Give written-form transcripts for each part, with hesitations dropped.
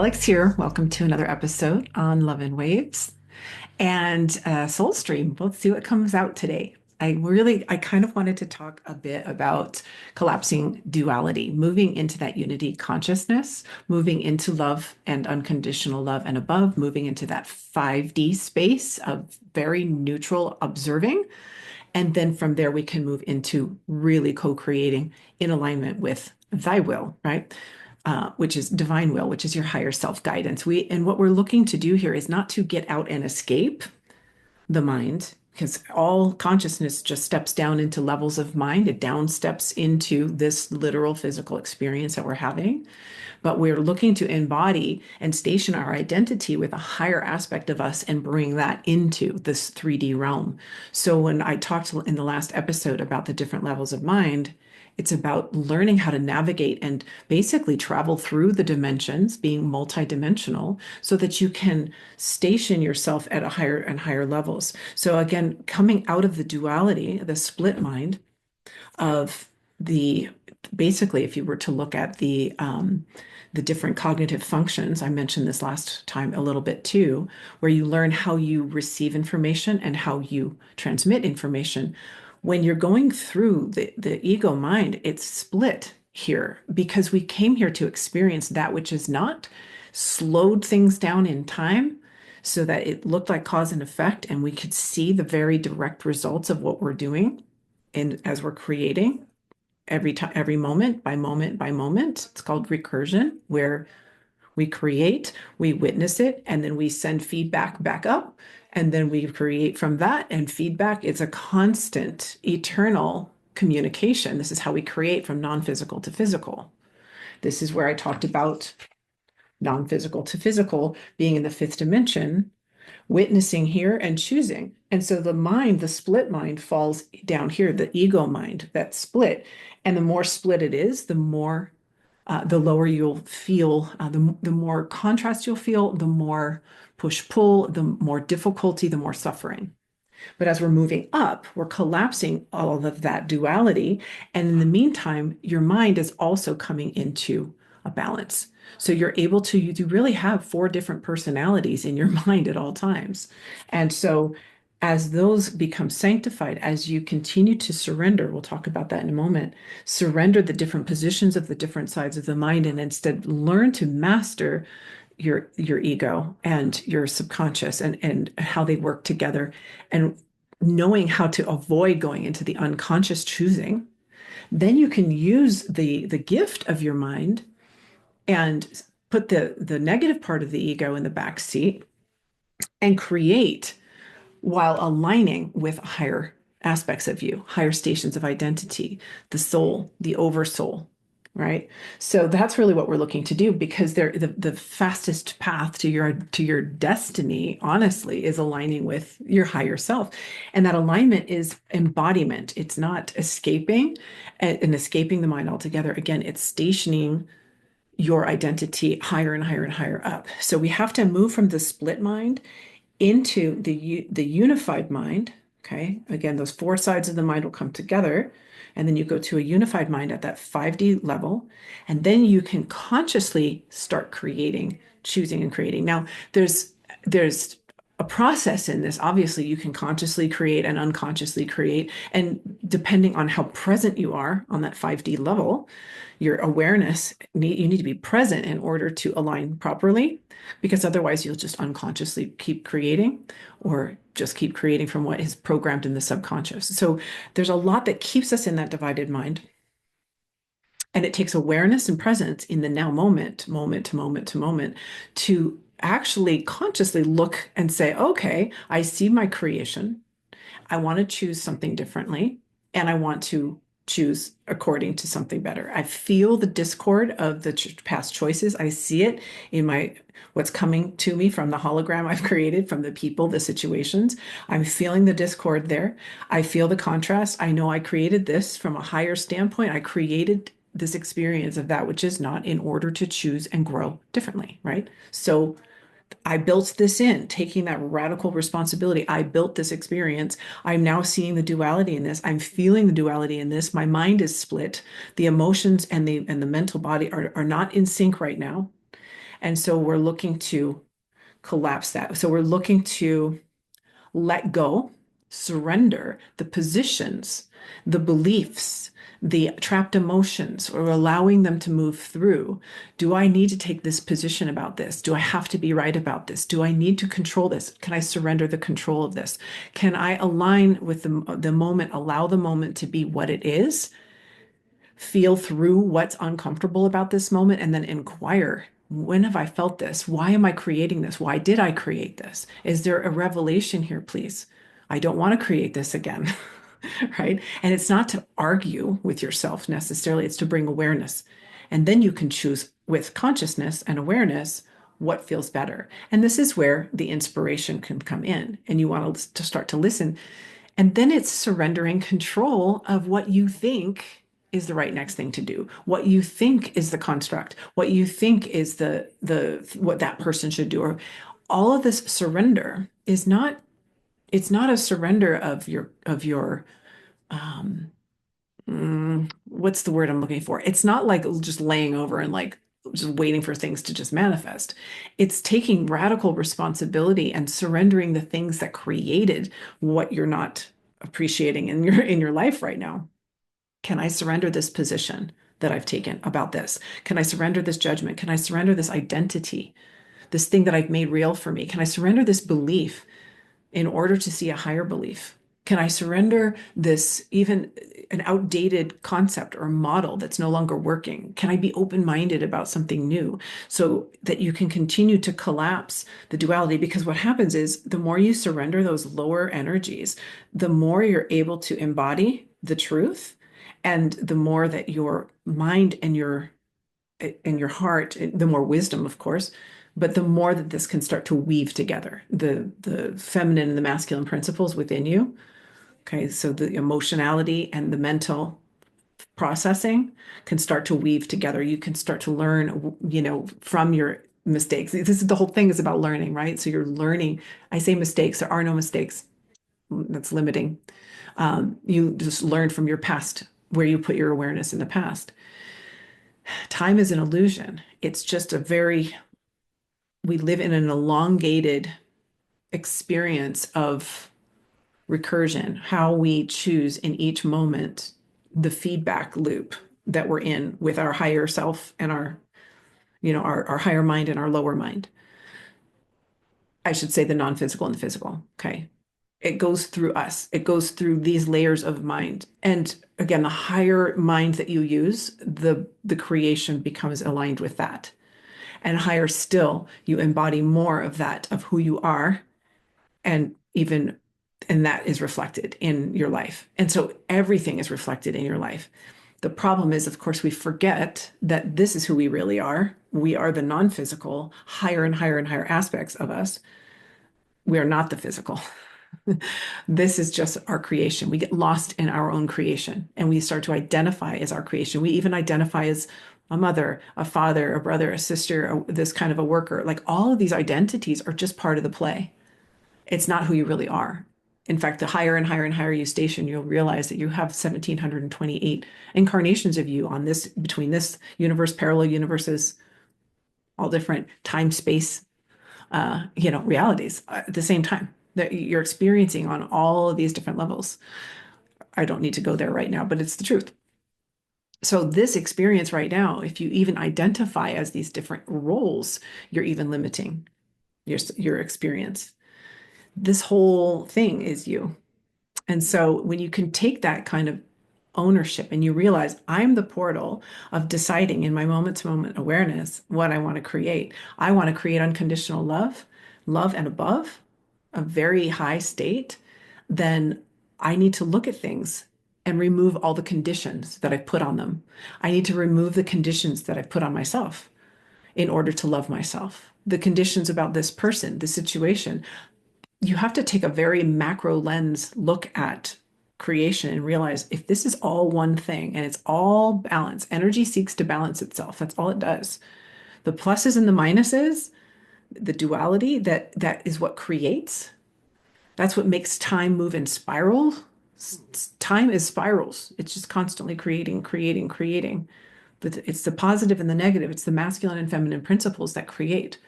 Alix here. Welcome to another episode on Love and Waves and Soul Stream. Let's see what comes out today. I kind of wanted to talk a bit about collapsing duality, moving into that unity consciousness, moving into love and unconditional love and above, moving into that 5D space of very neutral observing. And then from there, we can move into really co-creating in alignment with thy will, right? Which is divine will, which is your higher self guidance. And what we're looking to do here is not to get out and escape the mind, because all consciousness just steps down into levels of mind. It down steps into this literal physical experience that we're having. But we're looking to embody and station our identity with a higher aspect of us and bring that into this 3D realm. So when I talked in the last episode about the different levels of mind, it's about learning how to navigate and basically travel through the dimensions, being multidimensional, so that you can station yourself at a higher and higher levels. So again, coming out of the duality, the split mind of the basically, if you were to look at the different cognitive functions, I mentioned this last time a little bit too, where you learn how you receive information and how you transmit information. When you're going through the ego mind, it's split here because we came here to experience that which is not, slowed things down in time so that it looked like cause and effect, and we could see the very direct results of what we're doing and as we're creating every time, every moment by moment by moment. It's called recursion, where we create, we witness it, and then we send feedback back up, and then we create from that. And feedback is a constant, eternal communication. This is how we create from non-physical to physical. This is where I talked about non-physical to physical being in the fifth dimension, witnessing here and choosing. And so the mind, the split mind, falls down here, the ego mind, that split. And the more split it is, the lower you'll feel, the more contrast you'll feel, the more push-pull, the more difficulty, the more suffering. But as we're moving up, we're collapsing all of that duality. And in the meantime, your mind is also coming into a balance. So you're able to, you really have four different personalities in your mind at all times. And so as those become sanctified, as you continue to surrender, we'll talk about that in a moment, surrender the different positions of the different sides of the mind, and instead learn to master your ego and your subconscious and how they work together, and knowing how to avoid going into the unconscious choosing, then you can use the gift of your mind and put the negative part of the ego in the back seat and create while aligning with higher aspects of you, higher stations of identity, the soul, the oversoul, right? So that's really what we're looking to do, because the fastest path to your destiny, honestly, is aligning with your higher self. And that alignment is embodiment. It's not escaping and escaping the mind altogether. Again, it's stationing your identity higher and higher and higher up. So we have to move from the split mind into the unified mind. Okay, again, those four sides of the mind will come together, and then you go to a unified mind at that 5D level, and then you can consciously start creating, choosing and creating. Now, there's a process in this. Obviously, you can consciously create and unconsciously create, and depending on how present you are on that 5D level, your awareness, you need to be present in order to align properly, because otherwise you'll just unconsciously keep creating, or just keep creating from what is programmed in the subconscious. So there's a lot that keeps us in that divided mind. And it takes awareness and presence in the now moment, moment to moment to moment, to actually consciously look and say, okay, I see my creation. I want to choose something differently, and I want to choose according to something better. I feel the discord of the past choices. I see it in what's coming to me from the hologram I've created, from the people, the situations. I'm feeling the discord there. I feel the contrast. I know I created this from a higher standpoint. I created this experience of that which is not, in order to choose and grow differently, right? So I built this in, taking that radical responsibility. I built this experience. I'm now seeing the duality in this. I'm feeling the duality in this. My mind is split. The emotions and the mental body are not in sync right now. And so we're looking to collapse that. So we're looking to let go, surrender the positions, the beliefs, the trapped emotions, or allowing them to move through. Do I need to take this position about this? Do I have to be right about this? Do I need to control this? Can I surrender the control of this? Can I align with the moment, allow the moment to be what it is, feel through what's uncomfortable about this moment, and then inquire, when have I felt this? Why am I creating this? Why did I create this? Is there a revelation here, please? I don't want to create this again. Right? And it's not to argue with yourself necessarily, it's to bring awareness. And then you can choose with consciousness and awareness what feels better. And this is where the inspiration can come in. And you want to start to listen. And then it's surrendering control of what you think is the right next thing to do, what you think is the construct, what you think is the what that person should do. Or all of this surrender is not, it's not a surrender of your um what's the word I'm looking for? It's not like just laying over and like just waiting for things to just manifest. It's taking radical responsibility and surrendering the things that created what you're not appreciating in your life right now. Can I surrender this position that I've taken about this? Can I surrender this judgment? Can I surrender this identity, this thing that I've made real for me? Can I surrender this belief in order to see a higher belief? Can I surrender this, even an outdated concept or model that's no longer working? Can I be open-minded about something new so that you can continue to collapse the duality? Because what happens is the more you surrender those lower energies, the more you're able to embody the truth, and the more that your mind and your heart, the more wisdom, of course, but the more that this can start to weave together the feminine and the masculine principles within you. Okay, so the emotionality and the mental processing can start to weave together. You can start to learn, from your mistakes. This is the whole thing is about learning, right? So you're learning. I say mistakes, there are no mistakes. That's limiting. You just learn from your past, where you put your awareness in the past. Time is an illusion. It's just we live in an elongated experience of recursion, how we choose in each moment the feedback loop that we're in with our higher self and our higher mind and our lower mind. I should say the non-physical and the physical. Okay. It goes through us. It goes through these layers of mind. And again, the higher mind that you use, the creation becomes aligned with that. And higher still, you embody more of that, of who you are, and even and that is reflected in your life. And so everything is reflected in your life. The problem is, of course, we forget that this is who we really are. We are the non-physical, higher and higher and higher aspects of us. We are not the physical. This is just our creation. We get lost in our own creation and we start to identify as our creation. We even identify as a mother, a father, a brother, a sister, this kind of a worker. Like all of these identities are just part of the play. It's not who you really are. In fact, the higher and higher and higher you station, you'll realize that you have 1,728 incarnations of you on this, between this universe, parallel universes, all different time, space, realities at the same time that you're experiencing on all of these different levels. I don't need to go there right now, but it's the truth. So this experience right now, if you even identify as these different roles, you're even limiting your experience. This whole thing is you. And so when you can take that kind of ownership and you realize I'm the portal of deciding in my moment to moment awareness what I want to create. I want to create unconditional love, love and above, a very high state. Then I need to look at things and remove all the conditions that I've put on them. I need to remove the conditions that I've put on myself in order to love myself. The conditions about this person, the situation, you have to take a very macro lens look at creation and realize if this is all one thing and it's all balance, energy seeks to balance itself. That's all it does. The pluses and the minuses, the duality, that is what creates. That's what makes time move in spiral. Time is spirals. It's just constantly creating, creating, creating. It's the positive and the negative. It's the masculine and feminine principles that create.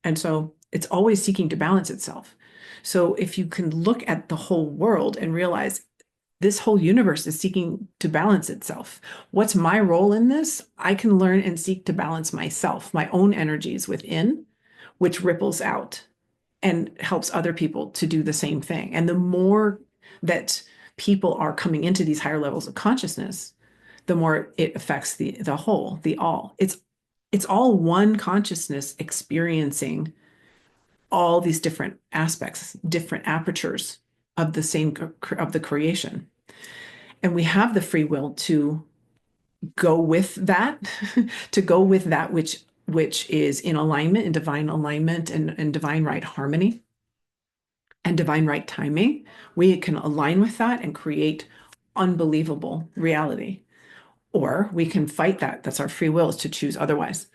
And so it's always seeking to balance itself. So if you can look at the whole world and realize this whole universe is seeking to balance itself. What's my role in this? I can learn and seek to balance myself, my own energies within, which ripples out and helps other people to do the same thing. And the more that people are coming into these higher levels of consciousness, the more it affects the whole, the all. It's all one consciousness experiencing all these different aspects, different apertures of the same of the creation. And we have the free will to go with that, to go with that which is in alignment, in divine alignment and divine right harmony and divine right timing. We can align with that and create unbelievable reality. Or we can fight that. That's our free will, is to choose otherwise,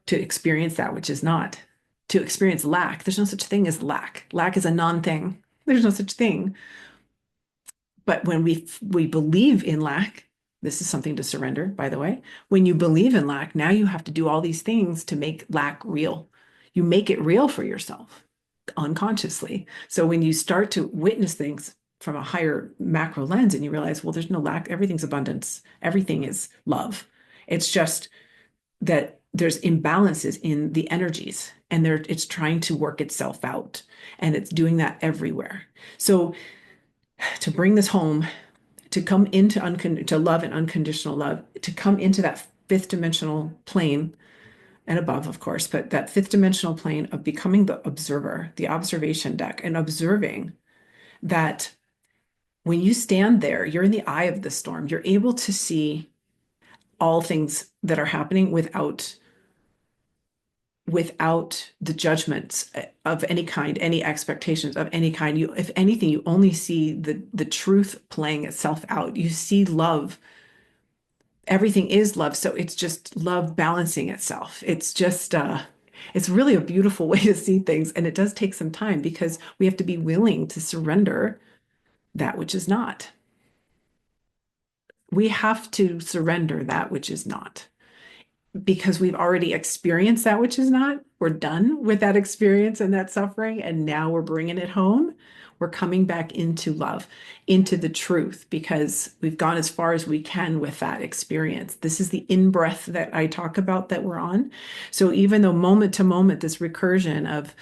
to experience that which is not, to experience lack. There's no such thing as lack. Lack is a non-thing. There's no such thing. But when we believe in lack, this is something to surrender, by the way. When you believe in lack, now you have to do all these things to make lack real. You make it real for yourself unconsciously. So when you start to witness things from a higher macro lens and you realize, well, there's no lack, everything's abundance, everything is love. It's just that there's imbalances in the energies and it's trying to work itself out, and it's doing that everywhere. So to bring this home, to come into to love and unconditional love, to come into that fifth dimensional plane and above, of course, but that fifth dimensional plane of becoming the observer, the observation deck, and observing that when you stand there, you're in the eye of the storm. You're able to see all things that are happening without the judgments of any kind, any expectations of any kind. You, if anything, you only see the truth playing itself out. You see love. Everything is love. So it's just love balancing itself. It's just, it's really a beautiful way to see things. And it does take some time because we have to be willing to surrender that which is not. We have to surrender that which is not, because we've already experienced that which is not. We're done with that experience and that suffering, and now we're bringing it home. We're coming back into love, into the truth, because we've gone as far as we can with that experience. This is the in-breath that I talk about that we're on. So even though moment to moment, this recursion of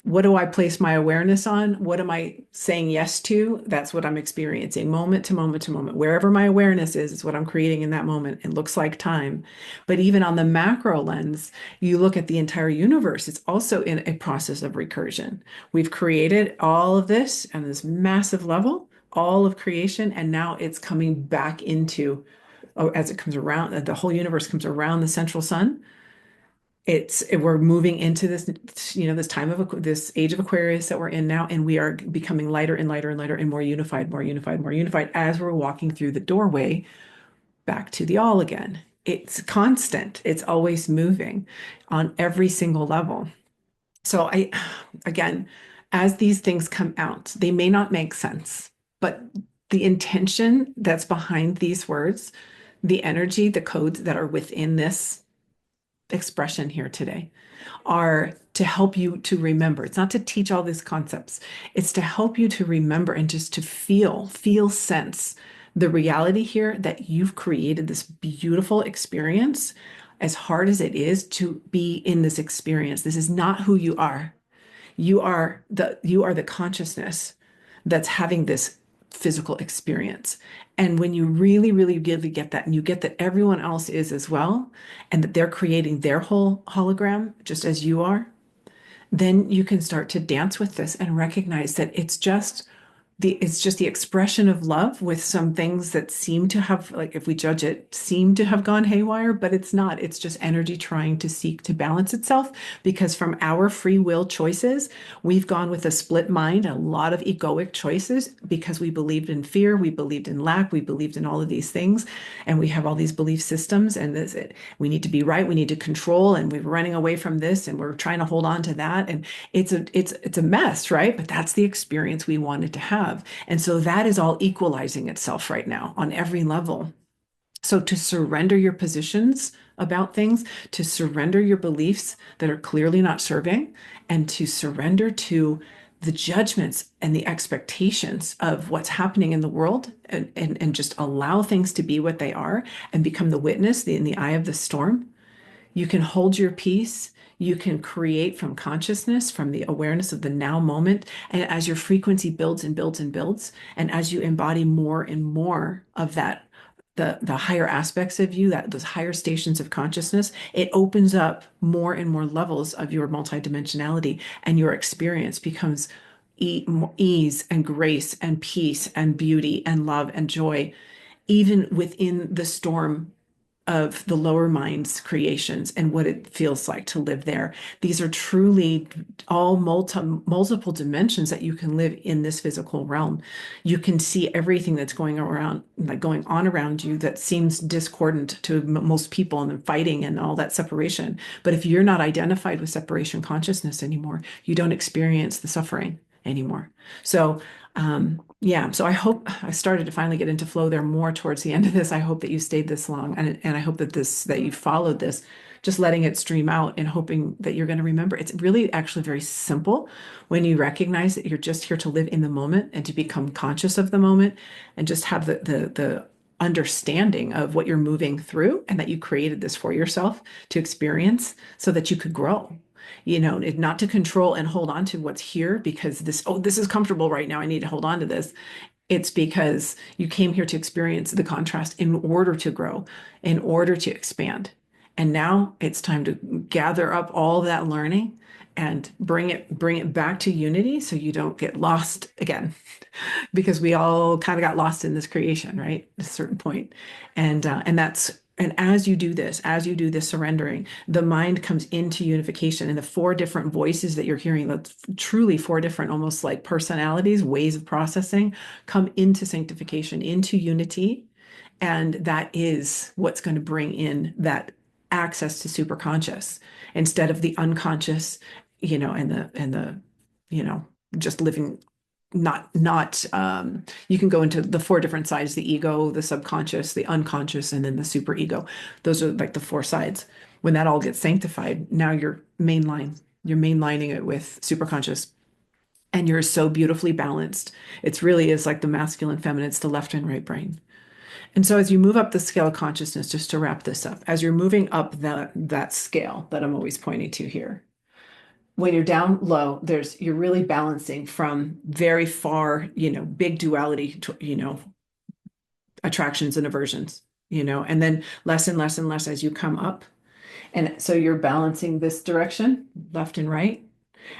what do I place my awareness on? What am I saying yes to? That's what I'm experiencing moment to moment to moment. Wherever my awareness is what I'm creating in that moment. It looks like time. But even on the macro lens, you look at the entire universe, it's also in a process of recursion. We've created all of this on this massive level, all of creation, and now it's coming back into, as it comes around, the whole universe comes around the central sun. We're moving into this, this time of this age of Aquarius that we're in now, and we are becoming lighter and lighter and lighter and more unified, more unified, more unified as we're walking through the doorway back to the all again. It's constant. It's always moving on every single level. So again, as these things come out, they may not make sense, but the intention that's behind these words, the energy, the codes that are within this expression here today are to help you to remember. It's not to teach all these concepts. It's to help you to remember and just to feel, sense the reality here that you've created this beautiful experience, as hard as it is to be in this experience. This is not who you are. You are the consciousness that's having this physical experience. And when you really, really, really get that, and you get that everyone else is as well, and that they're creating their whole hologram just as you are, then you can start to dance with this and recognize that it's just the expression of love with some things that seem to have, like if we judge it, seem to have gone haywire, but it's not. It's just energy trying to seek to balance itself, because from our free will choices, we've gone with a split mind, a lot of egoic choices, because we believed in fear, we believed in lack, we believed in all of these things, and we have all these belief systems, and we need to be right, we need to control, and we're running away from this, and we're trying to hold on to that, and it's a mess, right? But that's the experience we wanted to have. And so that is all equalizing itself right now on every level. So to surrender your positions about things, to surrender your beliefs that are clearly not serving, and to surrender to the judgments and the expectations of what's happening in the world, and just allow things to be what they are and become the witness in the eye of the storm. You can hold your peace. You can create from consciousness, from the awareness of the now moment. And as your frequency builds and builds and builds, and as you embody more and more of that, the higher aspects of you, that those higher stations of consciousness, it opens up more and more levels of your multidimensionality, and your experience becomes ease and grace and peace and beauty and love and joy, even within the storm of the lower mind's creations and what it feels like to live there. These are truly all multiple dimensions that you can live in this physical realm. You can see everything that's going around, like going on around you, that seems discordant to most people, and the fighting and all that separation. But if you're not identified with separation consciousness anymore, you don't experience the suffering anymore. So yeah, so I hope I started to finally get into flow there more towards the end of this. I hope that you stayed this long, and I hope that you followed this, just letting it stream out and hoping that you're going to remember. It's really actually very simple when you recognize that you're just here to live in the moment and to become conscious of the moment, and just have the understanding of what you're moving through, and that you created this for yourself to experience so that you could grow. Not to control and hold on to what's here because this is comfortable right now, I need to hold on to this. It's because you came here to experience the contrast in order to grow, in order to expand. And now it's time to gather up all that learning and bring it back to unity, so you don't get lost again, because we all kind of got lost in this creation, right? At a certain point. And as you do this surrendering, the mind comes into unification, and the four different voices that you're hearing, that's truly four different, almost like personalities, ways of processing, come into sanctification, into unity. And that is what's going to bring in that access to superconscious instead of the unconscious, and the, you know, just living not you can go into the four different sides: the ego, the subconscious, the unconscious, and then the superego. Those are like the four sides. When that all gets sanctified, now you're mainlining it with superconscious, and you're so beautifully balanced. It's really is like the masculine, feminine, it's the left and right brain. And so as you move up the scale of consciousness, just to wrap this up, as you're moving up that scale that I'm always pointing to here, when you're down low, you're really balancing from very far, big duality to, attractions and aversions, and then less and less and less as you come up. And so you're balancing this direction, left and right.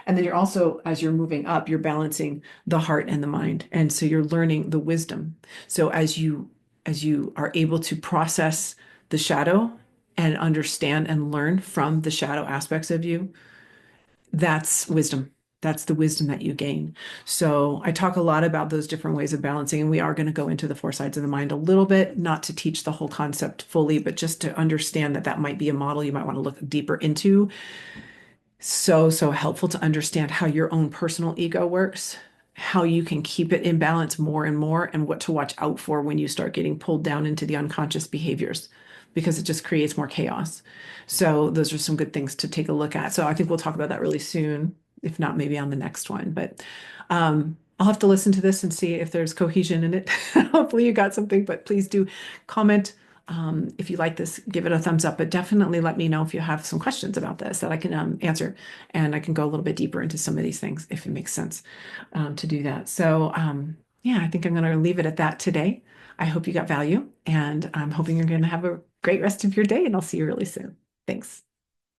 And then you're also, as you're moving up, you're balancing the heart and the mind. And so you're learning the wisdom. So as you are able to process the shadow and understand and learn from the shadow aspects of you, that's wisdom. That's the wisdom that you gain. So I talk a lot about those different ways of balancing, and we are going to go into the four sides of the mind a little bit, not to teach the whole concept fully, but just to understand that that might be a model you might want to look deeper into. So helpful to understand how your own personal ego works, how you can keep it in balance more and more, and what to watch out for when you start getting pulled down into the unconscious behaviors, because it just creates more chaos. So those are some good things to take a look at. So I think we'll talk about that really soon, if not maybe on the next one. But I'll have to listen to this and see if there's cohesion in it. Hopefully you got something, but please do comment. If you like this, give it a thumbs up, but definitely let me know if you have some questions about this that I can answer, and I can go a little bit deeper into some of these things if it makes sense to do that. So yeah, I think I'm going to leave it at that today. I hope you got value, and I'm hoping you're going to have a great rest of your day, and I'll see you really soon. Thanks.